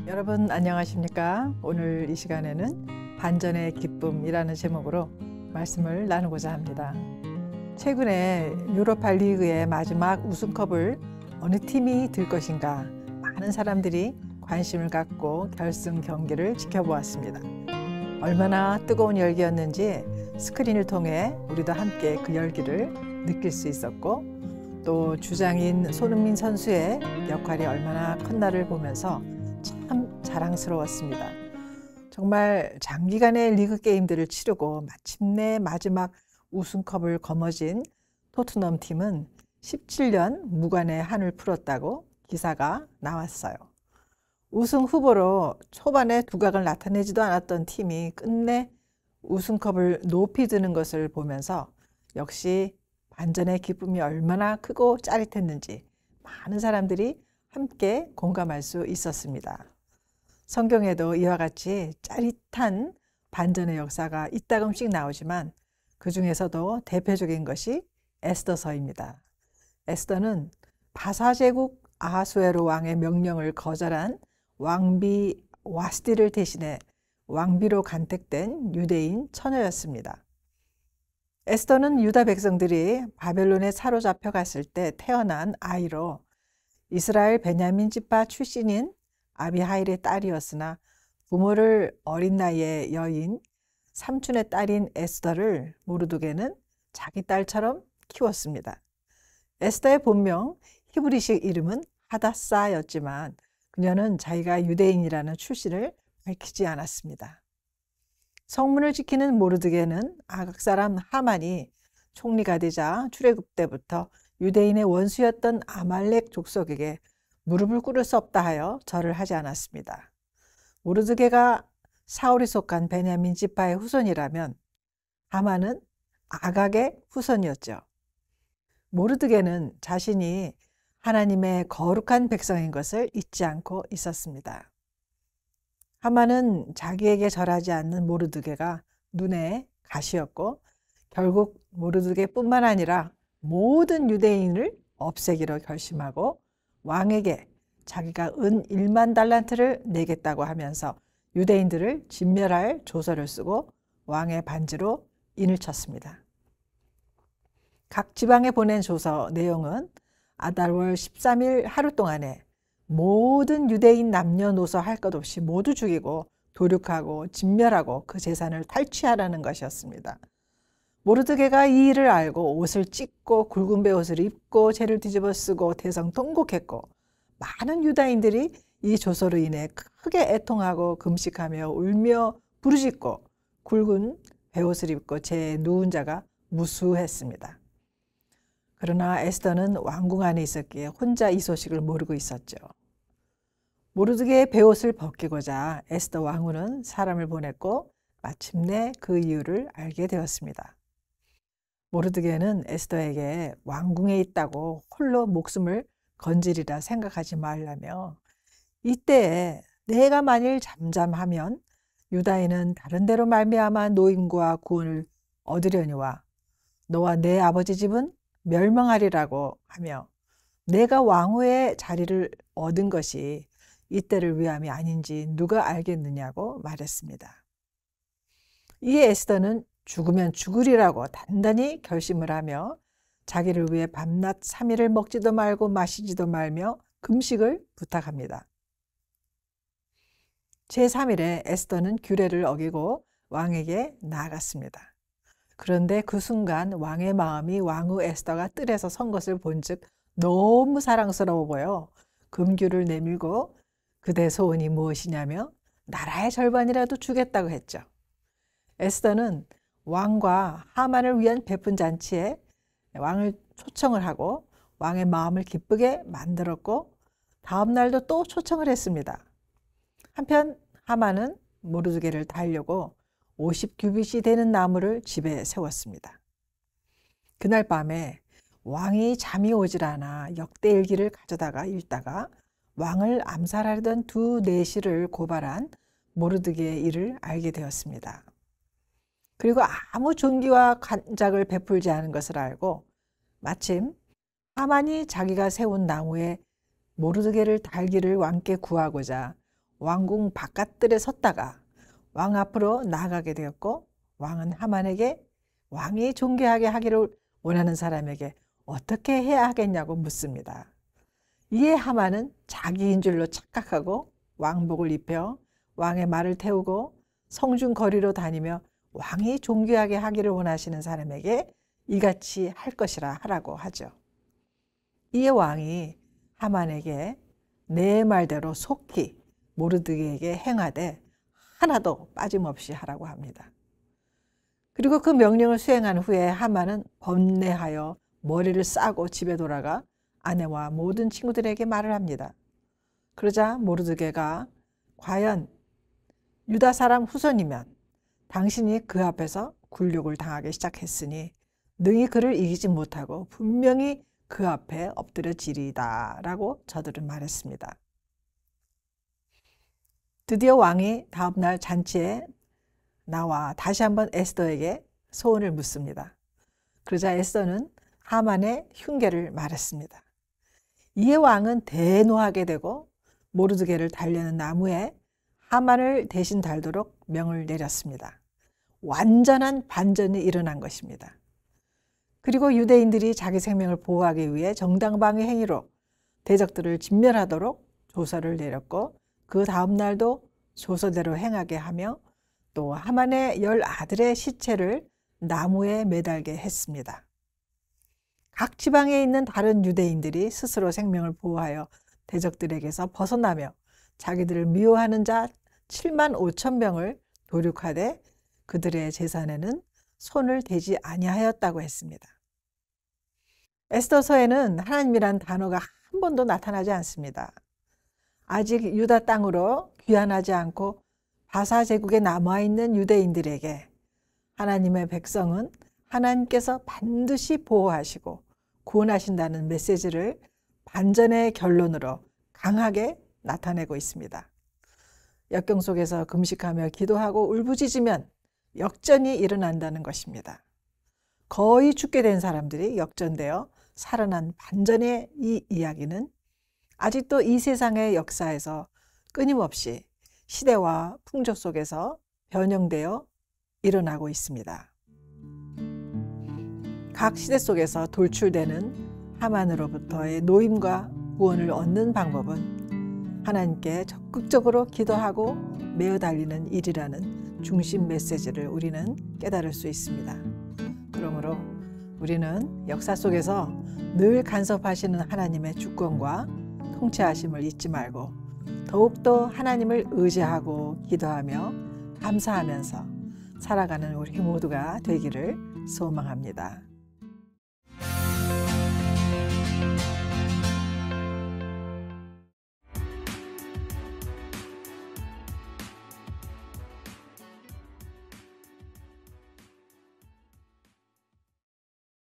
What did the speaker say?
여러분 안녕하십니까? 오늘 이 시간에는 반전의 기쁨이라는 제목으로 말씀을 나누고자 합니다. 최근에 유로파 리그의 마지막 우승컵을 어느 팀이 들 것인가 많은 사람들이 관심을 갖고 결승 경기를 지켜보았습니다. 얼마나 뜨거운 열기였는지 스크린을 통해 우리도 함께 그 열기를 느낄 수 있었고, 또 주장인 손흥민 선수의 역할이 얼마나 컸나를 보면서 참 자랑스러웠습니다. 정말 장기간의 리그 게임들을 치르고 마침내 마지막 우승컵을 거머쥔 토트넘 팀은 17년 무관의 한을 풀었다고 기사가 나왔어요. 우승 후보로 초반에 두각을 나타내지도 않았던 팀이 끝내 우승컵을 높이 드는 것을 보면서 역시 반전의 기쁨이 얼마나 크고 짜릿했는지 많은 사람들이 함께 공감할 수 있었습니다. 성경에도 이와 같이 짜릿한 반전의 역사가 이따금씩 나오지만 그 중에서도 대표적인 것이 에스더서입니다. 에스더는 바사제국 아하수에로 왕의 명령을 거절한 왕비 와스디를 대신해 왕비로 간택된 유대인 처녀였습니다. 에스더는 유다 백성들이 바벨론에 사로잡혀 갔을 때 태어난 아이로 이스라엘 베냐민 지파 출신인 아비하일의 딸이었으나 부모를 어린 나이에 여인 삼촌의 딸인 에스더를 모르드게는 자기 딸처럼 키웠습니다. 에스더의 본명 히브리식 이름은 하다사였지만 그녀는 자기가 유대인이라는 출신을 밝히지 않았습니다. 성문을 지키는 모르드게는 아각 사람 하만이 총리가 되자 출애굽 때부터 유대인의 원수였던 아말렉 족속에게 무릎을 꿇을 수 없다 하여 절을 하지 않았습니다. 모르드게가 사울이 속한 베냐민 지파의 후손이라면 하만은 아각의 후손이었죠. 모르드게는 자신이 하나님의 거룩한 백성인 것을 잊지 않고 있었습니다. 하만은 자기에게 절하지 않는 모르드게가 눈에 가시였고 결국 모르드게뿐만 아니라 모든 유대인을 없애기로 결심하고 왕에게 자기가 은 1만 달란트를 내겠다고 하면서 유대인들을 진멸할 조서를 쓰고 왕의 반지로 인을 쳤습니다. 각 지방에 보낸 조서 내용은 아달월 13일 하루 동안에 모든 유대인 남녀노소 할 것 없이 모두 죽이고 도륙하고 진멸하고 그 재산을 탈취하라는 것이었습니다. 모르드게가 이 일을 알고 옷을 찢고 굵은 베옷을 입고 죄를 뒤집어 쓰고 대성통곡했고, 많은 유다인들이 이 조서로 인해 크게 애통하고 금식하며 울며 부르짖고 굵은 베옷을 입고 죄에 누운 자가 무수했습니다. 그러나 에스더는 왕궁 안에 있었기에 혼자 이 소식을 모르고 있었죠. 모르드게의 베옷을 벗기고자 에스더 왕후는 사람을 보냈고 마침내 그 이유를 알게 되었습니다. 모르드게는 에스더에게 왕궁에 있다고 홀로 목숨을 건지리라 생각하지 말라며, 이때에 내가 만일 잠잠하면 유다인은 다른 데로 말미암아 노임과 구원을 얻으려니와 너와 내 아버지 집은 멸망하리라고 하며, 내가 왕후의 자리를 얻은 것이 이때를 위함이 아닌지 누가 알겠느냐고 말했습니다. 이에 에스더는 죽으면 죽으리라고 단단히 결심을 하며 자기를 위해 밤낮 3일을 먹지도 말고 마시지도 말며 금식을 부탁합니다. 제3일에 에스더는 규례를 어기고 왕에게 나아갔습니다. 그런데 그 순간 왕의 마음이 왕후 에스더가 뜰에서 선 것을 본즉 너무 사랑스러워 보여 금규를 내밀고 그대 소원이 무엇이냐며 나라의 절반이라도 주겠다고 했죠. 에스더는 왕과 하만을 위한 베푼 잔치에 왕을 초청을 하고 왕의 마음을 기쁘게 만들었고 다음 날도 또 초청을 했습니다. 한편 하만은 모르드게를 달려고 50규빗이 되는 나무를 집에 세웠습니다. 그날 밤에 왕이 잠이 오질 않아 역대일기를 가져다가 읽다가 왕을 암살하려던 두 내시를 고발한 모르드게의 일을 알게 되었습니다. 그리고 아무 존귀와 간작을 베풀지 않은 것을 알고 마침 하만이 자기가 세운 나무에 모르드게를 달기를 왕께 구하고자 왕궁 바깥들에 섰다가 왕 앞으로 나아가게 되었고, 왕은 하만에게 왕이 존귀하게 하기를 원하는 사람에게 어떻게 해야 하겠냐고 묻습니다. 이에 하만은 자기인 줄로 착각하고 왕복을 입혀 왕의 말을 태우고 성중 거리로 다니며 왕이 존귀하게 하기를 원하시는 사람에게 이같이 할 것이라 하라고 하죠. 이에 왕이 하만에게 내 말대로 속히 모르드게에게 행하되 하나도 빠짐없이 하라고 합니다. 그리고 그 명령을 수행한 후에 하만은 번뇌하여 머리를 싸고 집에 돌아가 아내와 모든 친구들에게 말을 합니다. 그러자 모르드게가 과연 유다 사람 후손이면 당신이 그 앞에서 굴욕을 당하기 시작했으니 능히 그를 이기지 못하고 분명히 그 앞에 엎드려지리이다 라고 저들은 말했습니다. 드디어 왕이 다음날 잔치에 나와 다시 한번 에스더에게 소원을 묻습니다. 그러자 에스더는 하만의 흉계를 말했습니다. 이에 왕은 대노하게 되고 모르드게를 달려는 나무에 하만을 대신 달도록 명을 내렸습니다. 완전한 반전이 일어난 것입니다. 그리고 유대인들이 자기 생명을 보호하기 위해 정당방위 행위로 대적들을 진멸하도록 조서를 내렸고, 그 다음 날도 조서대로 행하게 하며 또 하만의 10 아들의 시체를 나무에 매달게 했습니다. 각 지방에 있는 다른 유대인들이 스스로 생명을 보호하여 대적들에게서 벗어나며 자기들을 미워하는 자 7만 5천 명을 도륙하되 그들의 재산에는 손을 대지 아니하였다고 했습니다. 에스더서에는 하나님이란 단어가 한 번도 나타나지 않습니다. 아직 유다 땅으로 귀환하지 않고 바사 제국에 남아있는 유대인들에게 하나님의 백성은 하나님께서 반드시 보호하시고 구원하신다는 메시지를 반전의 결론으로 강하게 나타내고 있습니다. 역경 속에서 금식하며 기도하고 울부짖으면 역전이 일어난다는 것입니다. 거의 죽게 된 사람들이 역전되어 살아난 반전의 이 이야기는 아직도 이 세상의 역사에서 끊임없이 시대와 풍조 속에서 변형되어 일어나고 있습니다. 각 시대 속에서 돌출되는 하만으로부터의 노임과 구원을 얻는 방법은 하나님께 적극적으로 기도하고 매어 달리는 일이라는 중심 메시지를 우리는 깨달을 수 있습니다. 그러므로 우리는 역사 속에서 늘 간섭하시는 하나님의 주권과 통치하심을 잊지 말고 더욱더 하나님을 의지하고 기도하며 감사하면서 살아가는 우리 모두가 되기를 소망합니다.